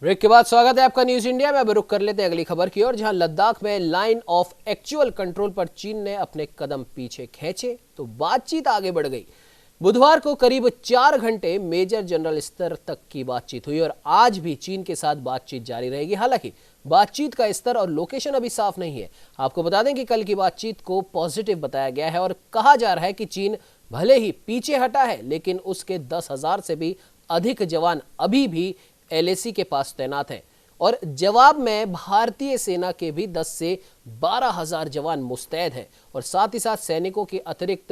Break के बाद स्वागत है आपका न्यूज इंडिया में। अब रुक कर लेते हैं अगली खबर की ओर, जहां लद्दाख में लाइन ऑफ एक्चुअल कंट्रोल पर चीन ने अपने कदम पीछे खींचे तो बातचीत आगे बढ़ गई। बुधवार को करीब 4 घंटे मेजर जनरल स्तर तक की बातचीत हुई और आज भी चीन के साथ बातचीत जारी रहेगी। हालांकि बातचीत का स्तर और लोकेशन अभी साफ नहीं है। आपको बता दें कि कल की बातचीत को पॉजिटिव बताया गया है और कहा जा रहा है कि चीन भले ही पीछे हटा है, लेकिन उसके 10,000 से भी अधिक जवान अभी भी एलएसी के पास तैनात हैं और जवाब में भारतीय सेना के भी 10 से 12,000 जवान मुस्तैद हैं और साथ ही साथ सैनिकों की अतिरिक्त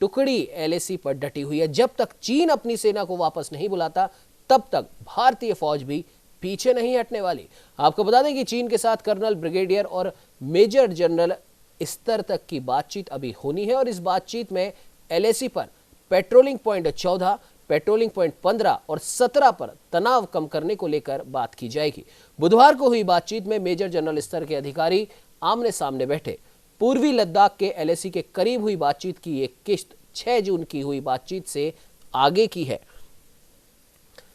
टुकड़ी एलएसी पर डटी हुई है। जब तक चीन अपनी सेना को वापस नहीं बुलाता तब तक भारतीय फौज भी पीछे नहीं हटने वाली। आपको बता दें कि चीन के साथ कर्नल, ब्रिगेडियर और मेजर जनरल स्तर तक की बातचीत अभी होनी है और इस बातचीत में एलएसी पर पेट्रोलिंग पॉइंट 14, पेट्रोलिंग पॉइंट 15 और 17 पर तनाव कम करने को लेकर बात की जाएगी। बुधवार को हुई बातचीत में मेजर जनरल स्तर के अधिकारी आमने सामने बैठे। पूर्वी लद्दाख के एलएसी के करीब हुई बातचीत की एक किश्त 6 जून की हुई बातचीत से आगे की है।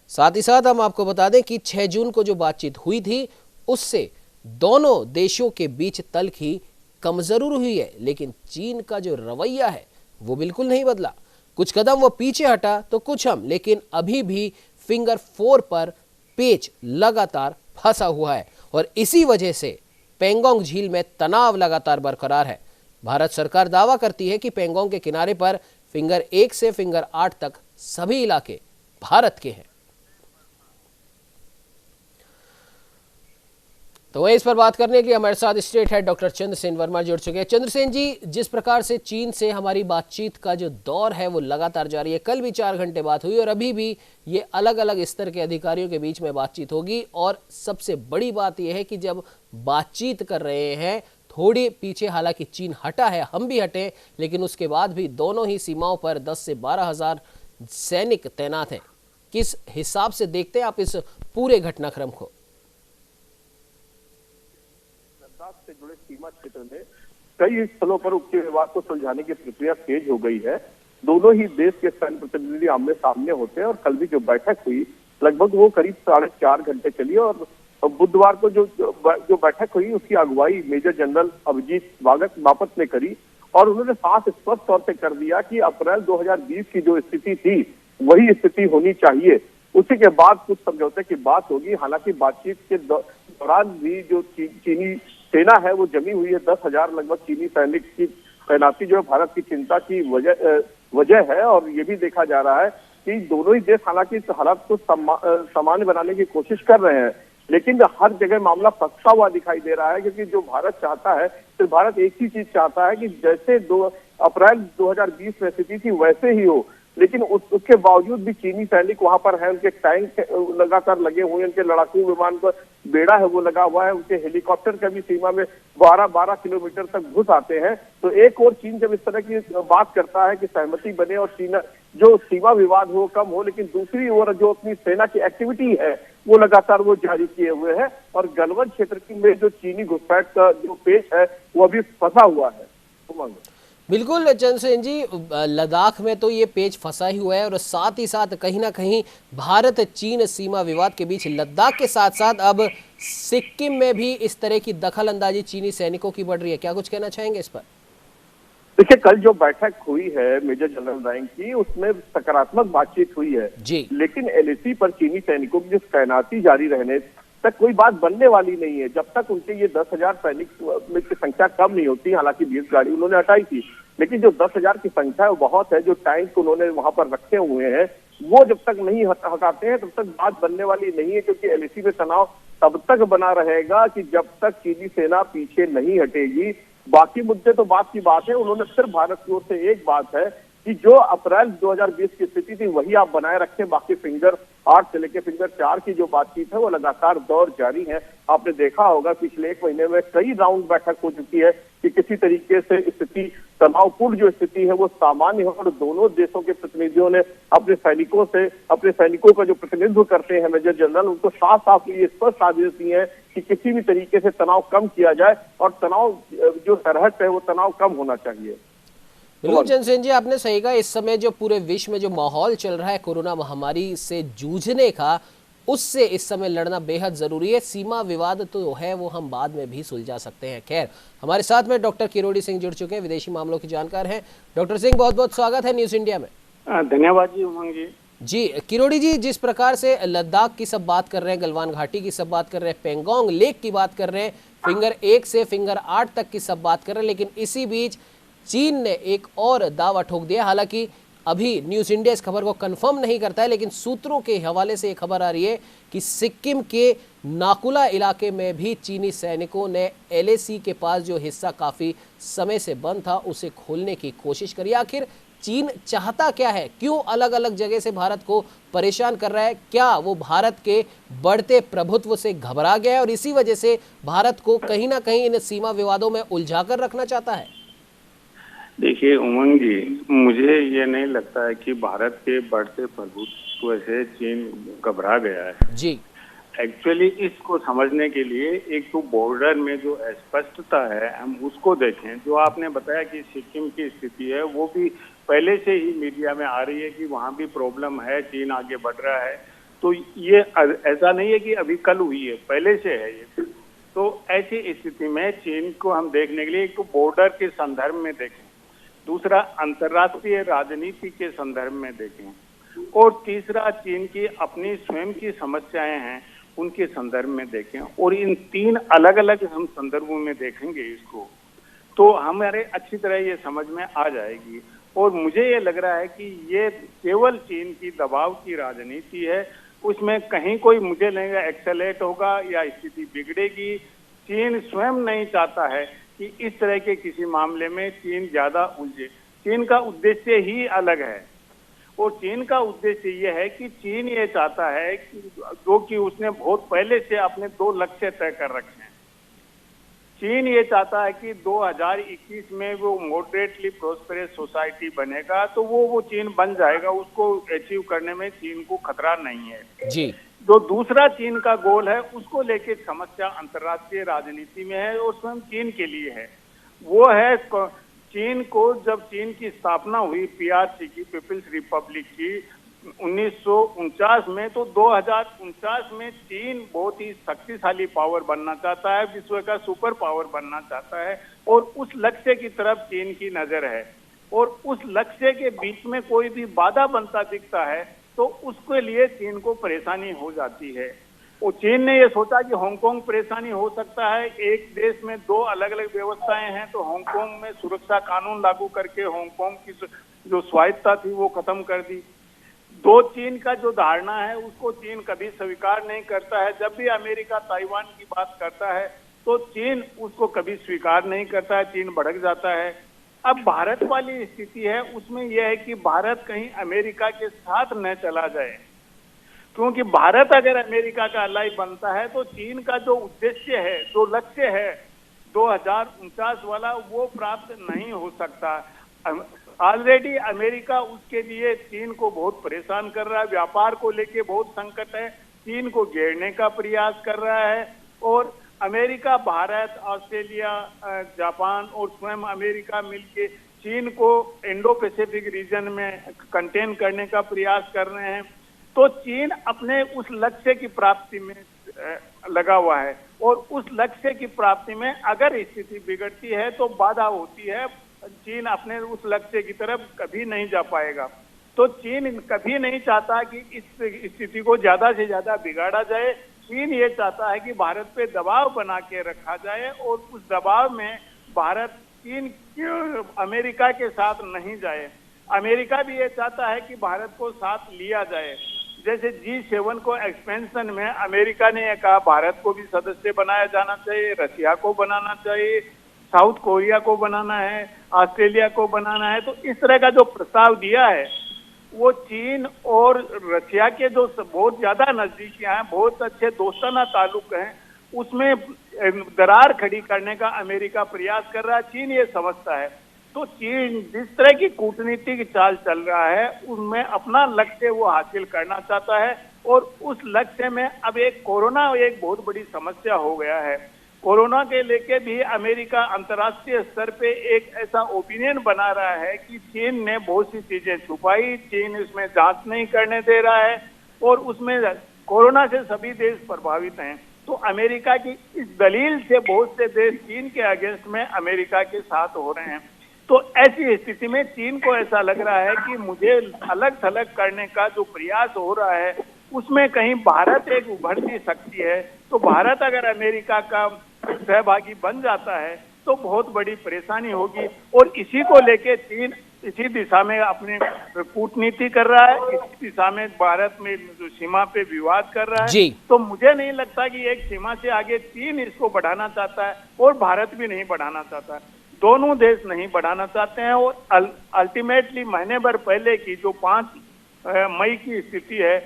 साथ ही साथ हम आपको बता दें कि 6 जून को जो बातचीत हुई थी उससे दोनों देशों के बीच तल्खी कम जरूर हुई है, लेकिन चीन का जो रवैया है वो बिल्कुल नहीं बदला। कुछ कदम वो पीछे हटा तो कुछ हम, लेकिन अभी भी फिंगर 4 पर पेच लगातार फंसा हुआ है और इसी वजह से पेंगोंग झील में तनाव लगातार बरकरार है। भारत सरकार दावा करती है कि पेंगोंग के किनारे पर फिंगर 1 से फिंगर 8 तक सभी इलाके भारत के हैं। तो वहीं इस पर बात करने के लिए हमारे साथ state head doctor Chandrasen Verma जुड़ चुके हैं। चंद्रसेन जी, जिस प्रकार से चीन से हमारी बातचीत का जो दौर है वो लगातार जारी है, कल भी 4 घंटे बात हुई और अभी भी ये अलग अलग स्तर के अधिकारियों के बीच में बातचीत होगी और सबसे बड़ी बात यह है कि जब बातचीत कर रहे हैं थोड़ी पीछे, हालांकि चीन हटा है, हम भी हटे, लेकिन उसके बाद भी दोनों ही सीमाओं पर 10 से 12,000 सैनिक तैनात हैं। किस हिसाब से देखते हैं आप इस पूरे घटनाक्रम को? से जुड़े सीमा क्षेत्र में कई स्थलों पर उपके विवाद को सुलझाने की प्रक्रिया तेज हो गई है। दोनों ही देश के सैन्य प्रतिनिधि आमने सामने होते हैं और कल भी जो बैठक हुई लगभग वो करीब 4.5 घंटे चली और बुधवार को जो बैठक हुई उसकी अगुवाई मेजर जनरल अभिजीत बापट ने करी और उन्होंने साफ स्पष्ट तौर पर कर दिया कि अप्रैल 2020 की जो स्थिति थी वही स्थिति होनी चाहिए। उसी के बाद कुछ समझौते की बात होगी। हालांकि बातचीत के दौरान भी जो चीनी सेना है वो जमी हुई है। 10,000 लगभग चीनी सैनिक की तैनाती जो है भारत की चिंता की वजह है और ये भी देखा जा रहा है कि दोनों ही देश हालांकि हालात को सामान्य बनाने की कोशिश कर रहे हैं, लेकिन हर जगह मामला फंसा हुआ दिखाई दे रहा है क्योंकि जो भारत चाहता है, सिर्फ भारत एक ही चीज चाहता है कि जैसे 2 अप्रैल 2020 में स्थिति थी वैसे ही हो, लेकिन उसके बावजूद भी चीनी सैनिक वहां पर है, उनके टैंक लगातार लगे हुए हैं, उनके लड़ाकू विमान का बेड़ा है वो लगा हुआ है, उनके हेलीकॉप्टर का भी सीमा में 12 किलोमीटर तक घुस आते हैं। तो एक और चीन जब इस तरह की बात करता है कि सहमति बने और चीन जो सीमा विवाद हो कम हो, लेकिन दूसरी ओर जो अपनी सेना की एक्टिविटी है वो लगातार वो जारी किए हुए है और गलवान क्षेत्र में जो चीनी घुसपैठ का जो पेच है वो अभी फंसा हुआ है। बिल्कुल चंद्रसेन जी, लद्दाख में तो ये पेच फंसा ही हुआ है और साथ ही साथ कहीं ना कहीं भारत चीन सीमा विवाद के बीच लद्दाख के साथ साथ अब सिक्किम में भी इस तरह की दखल अंदाजी चीनी सैनिकों की बढ़ रही है। क्या कुछ कहना चाहेंगे इस पर? देखिए, कल जो बैठक हुई है मेजर जनरल रैंक की उसमें सकारात्मक बातचीत हुई है जी, लेकिन एलएसी पर चीनी सैनिकों की जो तैनाती जारी रहने तक कोई बात बनने वाली नहीं है। जब तक उनके ये 10,000 सैनिक की संख्या कम नहीं होती, हालांकि 20 गाड़ी उन्होंने हटाई थी, लेकिन जो 10,000 की संख्या है वो बहुत है। जो टैंक उन्होंने वहां पर रखे हुए हैं वो जब तक नहीं हटाते हैं तब तक बात बनने वाली नहीं है, क्योंकि एलएसी में तनाव तब तक बना रहेगा कि जब तक चीनी सेना पीछे नहीं हटेगी। बाकी मुद्दे तो बात की बात है, उन्होंने सिर्फ भारत की ओर से एक बात है कि जो अप्रैल 2020 की स्थिति थी वही आप बनाए रखें, बाकी फिंगर 8 से लेकर फिंगर 4 की जो बातचीत है वो लगातार दौर जारी है। आपने देखा होगा पिछले 1 महीने में कई राउंड बैठक हो चुकी है कि किसी तरीके से स्थिति तनावपूर्ण जो स्थिति है वो सामान्य हो और दोनों देशों के प्रतिनिधियों ने अपने सैनिकों का जो प्रतिनिधित्व करते हैं मेजर जनरल, उनको साफ साफ ये स्पष्ट आदेश दिए हैं कि किसी भी तरीके से तनाव कम किया जाए और तनाव जो सरहद है वो तनाव कम होना चाहिए। बिल्कुल चंद्रसेन जी, आपने सही कहा। इस समय जो पूरे विश्व में जो माहौल चल रहा है कोरोना महामारी से जूझने का, उससे इस समय लड़ना बेहद जरूरी है। सीमा विवाद तो है, वो हम बाद में भी सुलझा सकते हैं। खैर, हमारे साथ में डॉक्टर किरोड़ी सिंह जुड़ चुके हैं, विदेशी मामलों के जानकार हैं। डॉक्टर सिंह, बहुत बहुत स्वागत है न्यूज इंडिया में। धन्यवाद जी उमंग जी। जी किरोड़ी जी, जिस प्रकार से लद्दाख की सब बात कर रहे हैं, गलवान घाटी की सब बात कर रहे हैं, पेंगोंग लेक की बात कर रहे हैं, फिंगर 1 से फिंगर 8 तक की सब बात कर रहे हैं, लेकिन इसी बीच चीन ने एक और दावा ठोक दिया। हालांकि अभी न्यूज इंडिया इस खबर को कंफर्म नहीं करता है, लेकिन सूत्रों के हवाले से एक खबर आ रही है कि सिक्किम के नाकुला इलाके में भी चीनी सैनिकों ने LAC के पास जो हिस्सा काफी समय से बंद था उसे खोलने की कोशिश करी। आखिर चीन चाहता क्या है? क्यों अलग अलग जगह से भारत को परेशान कर रहा है? क्या वो भारत के बढ़ते प्रभुत्व से घबरा गया है और इसी वजह से भारत को कहीं ना कहीं इन सीमा विवादों में उलझाकर रखना चाहता है? देखिए उमंग जी, मुझे ये नहीं लगता है कि भारत के बढ़ते प्रभुत्व से चीन घबरा गया है जी, एक्चुअली इसको समझने के लिए एक तो बॉर्डर में जो अस्पष्टता है हम उसको देखें। जो आपने बताया कि सिक्किम की स्थिति है वो भी पहले से ही मीडिया में आ रही है कि वहाँ भी प्रॉब्लम है, चीन आगे बढ़ रहा है। तो ये ऐसा नहीं है कि अभी कल हुई है, पहले से है ये। तो ऐसी स्थिति में चीन को हम देखने के लिए एक तो बॉर्डर के संदर्भ में देखें, दूसरा अंतर्राष्ट्रीय राजनीति के संदर्भ में देखें, और तीसरा चीन की अपनी स्वयं की समस्याएं हैं उनके संदर्भ में देखें। और इन 3 अलग अलग हम संदर्भों में देखेंगे इसको तो हमारे अच्छी तरह ये समझ में आ जाएगी। और मुझे ये लग रहा है कि ये केवल चीन की दबाव की राजनीति है, उसमें कहीं कोई मुझे नहीं एक्सेलेट होगा या स्थिति बिगड़ेगी। चीन स्वयं नहीं चाहता है कि इस तरह के किसी मामले में चीन ज्यादा उलझे। चीन का उद्देश्य ही अलग है और चीन का उद्देश्य ये है कि चीन ये चाहता है कि जो कि उसने बहुत पहले से अपने 2 लक्ष्य तय कर रखे हैं। चीन ये चाहता है कि 2021 में वो मॉडरेटली प्रोस्पेरस सोसाइटी बनेगा, तो वो चीन बन जाएगा, उसको अचीव करने में चीन को खतरा नहीं है जी। जो दूसरा चीन का गोल है उसको लेके समस्या अंतर्राष्ट्रीय राजनीति में है और स्वयं चीन के लिए है। वो है चीन को, जब चीन की स्थापना हुई PRC की, पीपल्स रिपब्लिक की 1949 में, तो 2049 में चीन बहुत ही शक्तिशाली पावर बनना चाहता है, विश्व का सुपर पावर बनना चाहता है और उस लक्ष्य की तरफ चीन की नजर है। और उस लक्ष्य के बीच में कोई भी बाधा बनता दिखता है तो उसके लिए चीन को परेशानी हो जाती है। और चीन ने ये सोचा कि हांगकांग परेशानी हो सकता है, एक देश में 2 अलग अलग व्यवस्थाएं हैं, तो हांगकांग में सुरक्षा कानून लागू करके हांगकांग की जो स्वायत्तता थी वो खत्म कर दी। 2 चीन का जो धारणा है उसको चीन कभी स्वीकार नहीं करता है। जब भी अमेरिका ताइवान की बात करता है तो चीन उसको कभी स्वीकार नहीं करता है, चीन भड़क जाता है। अब भारत वाली स्थिति है उसमें यह है कि भारत कहीं अमेरिका के साथ न चला जाए, क्योंकि भारत अगर अमेरिका का अलाई बनता है तो चीन का जो उद्देश्य है, जो लक्ष्य है 2049 वाला, वो प्राप्त नहीं हो सकता। ऑलरेडी अमेरिका उसके लिए चीन को बहुत परेशान कर रहा है, व्यापार को लेके बहुत संकट है, चीन को घेरने का प्रयास कर रहा है। और अमेरिका, भारत, ऑस्ट्रेलिया, जापान और स्वयं अमेरिका मिलके चीन को इंडो पैसिफिक रीजन में कंटेन करने का प्रयास कर रहे हैं। तो चीन अपने उस लक्ष्य की प्राप्ति में लगा हुआ है और उस लक्ष्य की प्राप्ति में अगर स्थिति बिगड़ती है तो बाधा होती है, चीन अपने उस लक्ष्य की तरफ कभी नहीं जा पाएगा। तो चीन कभी नहीं चाहता कि इस स्थिति को ज्यादा से ज्यादा बिगाड़ा जाए। चीन ये चाहता है कि भारत पे दबाव बना के रखा जाए और उस दबाव में भारत चीन अमेरिका के साथ नहीं जाए। अमेरिका भी ये चाहता है कि भारत को साथ लिया जाए। जैसे G7 को एक्सपेंशन में अमेरिका ने कहा भारत को भी सदस्य बनाया जाना चाहिए, रशिया को बनाना चाहिए, साउथ कोरिया को बनाना है, ऑस्ट्रेलिया को बनाना है। तो इस तरह का जो प्रस्ताव दिया है वो चीन और रशिया के जो बहुत ज्यादा नजदीकियां हैं, बहुत अच्छे दोस्ताना ताल्लुक हैं, उसमें दरार खड़ी करने का अमेरिका प्रयास कर रहा है। चीन ये समझता है। तो चीन जिस तरह की कूटनीतिक चाल चल रहा है उनमें अपना लक्ष्य वो हासिल करना चाहता है और उस लक्ष्य में अब एक कोरोना एक बहुत बड़ी समस्या हो गया है। कोरोना के लेके भी अमेरिका अंतर्राष्ट्रीय स्तर पे एक ऐसा ओपिनियन बना रहा है कि चीन ने बहुत सी चीजें छुपाई, चीन इसमें जांच नहीं करने दे रहा है और उसमें कोरोना से सभी देश प्रभावित हैं। तो अमेरिका की इस दलील से बहुत से देश चीन के अगेंस्ट में अमेरिका के साथ हो रहे हैं। तो ऐसी स्थिति में चीन को ऐसा लग रहा है कि मुझे अलग थलग करने का जो प्रयास हो रहा है उसमें कहीं भारत एक उभरती शक्ति है। तो भारत अगर अमेरिका का सहभागी बन जाता है तो बहुत बड़ी परेशानी होगी, और इसी को लेके चीन इसी दिशा में अपनी कूटनीति कर रहा है, इसी दिशा में भारत में जो सीमा पे विवाद कर रहा है जी। तो मुझे नहीं लगता कि एक सीमा से आगे चीन इसको बढ़ाना चाहता है और भारत भी नहीं बढ़ाना चाहता है। दोनों देश नहीं बढ़ाना चाहते हैं, और अल्टीमेटली महीने भर पहले की जो 5 मई की स्थिति है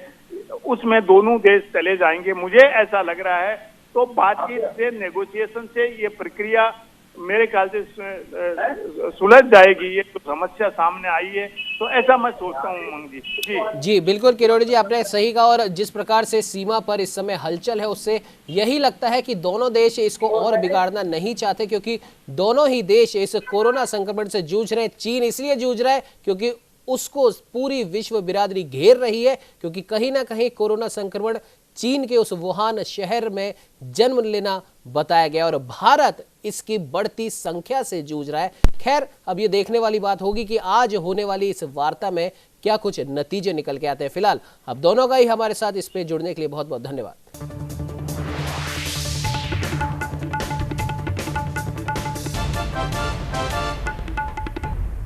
उसमें दोनों देश चले जाएंगे, मुझे ऐसा लग रहा है। तो बातचीत से, नेगोशिएशन से ये प्रक्रिया मेरे ख्याल से सुलझ जाएगी। ये तो समस्या सामने आई है, तो ऐसा मैं सोचता हूँ उमंग जी। जी बिल्कुल किरोड़ी जी, आपने सही कहा। और जिस प्रकार से सीमा पर इस समय हलचल है उससे यही लगता है कि दोनों देश इसको और बिगाड़ना नहीं चाहते, क्योंकि दोनों ही देश इस कोरोना संक्रमण से जूझ रहे हैं। चीन इसलिए जूझ रहा है क्योंकि उसको पूरी विश्व बिरादरी घेर रही है, क्योंकि कहीं ना कहीं कोरोना संक्रमण चीन के उस वुहान शहर में जन्म लेना बताया गया, और भारत इसकी बढ़ती संख्या से जूझ रहा है। खैर, अब ये देखने वाली बात होगी कि आज होने वाली इस वार्ता में क्या कुछ नतीजे निकल के आते हैं। फिलहाल अब दोनों का ही हमारे साथ इस पे जुड़ने के लिए बहुत बहुत धन्यवाद।